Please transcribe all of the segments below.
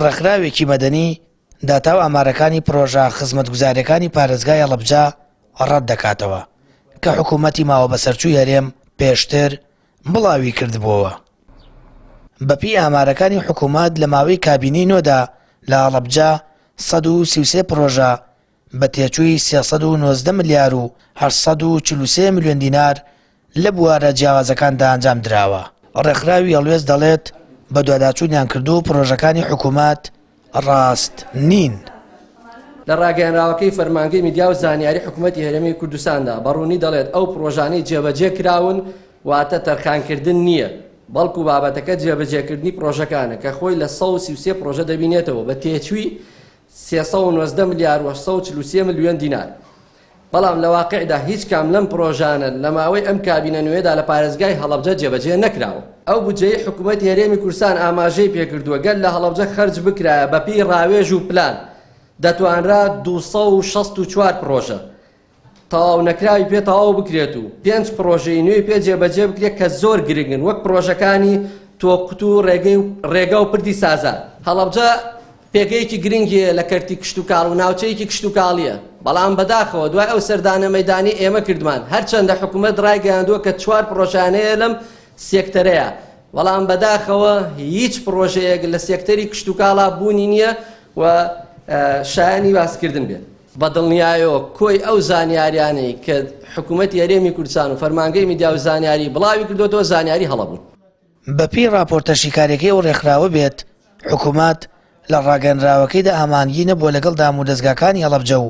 ڕێکخراوێکی مەدەنی داتا و ئامارەکانی پرۆژە خزمەتگوزاریەکانی پارێزگای هەڵەبجە ڕەت دەکاتەوە کە حکوومەتی ماوە بەسەرچووی هەرێم پێشتر بڵاوی کردبووەوە. بەپی ئامارەکانی حکوومەت لە ماوەی کابینەی نۆدا لە هەڵەبجە 133 پرۆژە بە تێچووی 390 ملیار و 843 میلیۆن دینار لە بوارە جیاوازەکاندا ئەنجام درراوە. ڕێکخراوی هەڵوێست دەڵێت بە دواداچوونیان کردو پرۆژەکانی حکوومەت ڕاست نین. لە ڕاگەیەنراوەکەی فەرمانگەی میدیا و زانیاری حکوومەتی هەرێمی کوردستاندا بەڕوونی دەڵێت ئەو پرۆژانەی جێبەجێ کراون واتە تەرخانکردن نییە، بەڵکو بابەتەکە جێبەجێکردنی پرۆژەکانە کە خۆی لە 133 پرۆژە دەبینێتەوە بە تێچووی 390 ملیار و 843 میلیۆن دینار. بەڵام لە واقعدا هیچ کام لەم پرۆژانە لە ماوەی ئەم کابینە نوێدا لە پارێزگای هەڵەبجە جێبەجێ نەکراوە. ئەو بودجەی حکوومەتی هەرێمی کوردستان ئاماژەی پێکردووە گەل لە هەڵەبجە خەرج بکرایە بەپی ڕاوێژ و پلان دەتوانرا 264 پرۆژە تەواو نەکراوی پێ تەواو بکرێت و 5 پرۆژەی نوێی پێ جێبەجێ بکرێت کە زۆر گرنگن وەک پرۆژەکانی تۆقوت و ڕێگە و پردی سازان. هەڵەبجە پێگەیەکی گرنگیە لە کەرتی کشت و کاڵ و ناوچەیەکی کشت و کاڵیە، بەڵام بەداخەوە دوای ئەو سەردانە مەیدانی ئێمە کردمان هەرچەندە حکوومەت ڕایگەیاندووە کە 4 پرۆژانەیە لەم سێکتەرەیە، بەڵام بەداخەوە هیچ پرۆژەیەک لە سێکتەری کشت و کاڵا بوونی نییە و شایانی باسکردن بێت. بەدڵنیایەوە کۆی ئەو زانیاریانەی کە حکوومەتی هەرێمی کوردستان و فەرمانگەی میدیا و زانیاری بڵاوی کردوەوە زانیاری هەڵەبوون. بەپی راپۆرتە شیکارەکەی و ڕێکخراوە بێت حکوومەت لە ڕاگەنراوەکەیدا ئامانگی نەبووە لەگەڵ دام و دەستگاکانی هەڵەبجە و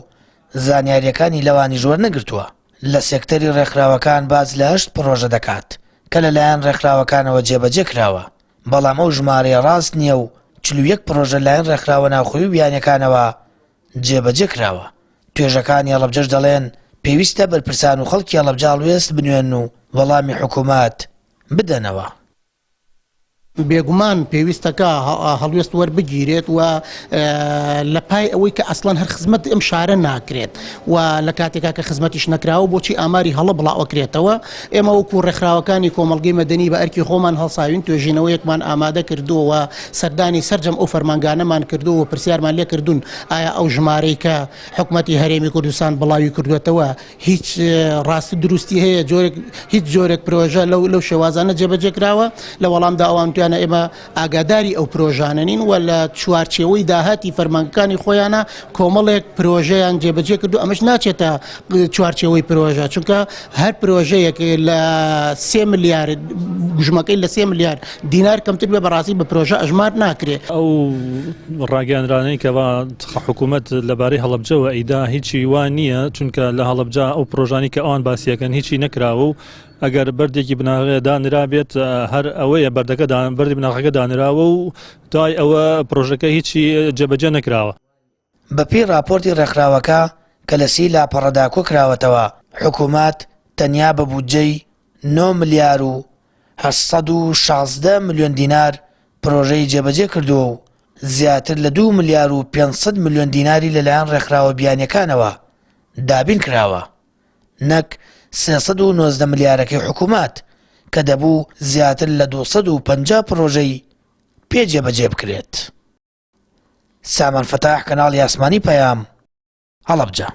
زانیاریەکانی لەوانی زۆر نەگرتووە. لە سێکتەری ڕێکخراوەکان باز لە 8 پرۆژە دەکات کە لەلایەن ڕێکخراوەکانەوە جێبەجێ کراوە، بەڵام ئەو ژمارەیە ڕاست نییە و 41 پرۆژە لایەن ڕێکخراوە ناوخۆیی و بیانیەکانەوە جێبەجێ کراوە. توێژەکانی هەڵەبجەش دەڵێن پێویستە بەرپرسان و خەڵکی هەڵەبجە هەڵوێست بنوێن و وەڵامی حکوومەت بدەنەوە. بێگومان پێویستەکە هەڵوێست وەربگیرێت و لە پای ئەوەی کە ئەسڵەن هەر خزمەت ئەم شارە ناکرێت و لە کاتێکا کە خزمەتیش نەکراوە بۆچی ئاماری هەڵە بڵاوەکرێتەوە. ئێمە وەکو ڕێکخراوەکانی کۆمەڵگەی مەدەنی بە ئەرکی خۆمان هەڵساوین توێژینەوەیەکمان ئامادە کردووە و سەردانی سەرجەم ئەو فەرمانگانەمان کردووە و پرسیارمان لێ کردوون ئایا ئەو ژمارەی کە حکوومەتی هەرێمی کوردستان بڵاوی کردوێتەوە هیچ ڕاستی دروستی هەیە، هیچ جۆرێک پرۆژە لەو شێوازانە جێبەجێ کراوە. لە وەڵامدا ئەوان ئێمە ئاگاداری ئەو پرۆژانە نین و لە چوارچێوەی داهاتی فەرمانگەکانی خۆیانە کۆمەڵێک پرۆژەیان جێبەجێ کردو. ئەمەش ناچێتە چوارچێوەی پرۆژە، چونکە هەر پرۆژەیەک لە 3 ملیار گژمەکەی لە 3 ملیار دینار کەمتر بێ بەڕاستی بە پرۆژە ئەژمار ناکرێت. ئەو ڕاگەیاندرانەی کە حکوومەت لەبارەی هەڵەبجەوە ئەیدا هیچی وان نییە، چونکە لە هەڵەبجە ئەو پرۆژانی کە ئەوان باسیەکەن هیچی نەکراوە و ئەگەر بەردێکی بناغەیە دانرا بێت هەر ئەوەیە بەردی بناغەکە دانراوە و دوای ئەوە پرۆژەکە هیچی جێبەجێ نەکراوە. بەپی راپۆرتی ڕێکخراوەکە کە لە سی لاپەڕەدا کۆکراوەتەوە حکوومەت تەنیا بە بودجەی 9 ملیار و 816 میلیۆن دینار پرۆژەی جێبەجێ کردووە و زیاتر لە 2 ملیار و 500 میلیۆن دیناری لەلایەن ڕێکخراوە بیانیەکانەوە دابین کراوە، نەک 390 ملیارەکەی حکوومەت کە دەبوو زیاتر لە 250 پرۆژەی پێجێبەجێ بکرێت. سامان فەتاح، کەناڵی ئاسمانی پەیام، هەڵەبجە.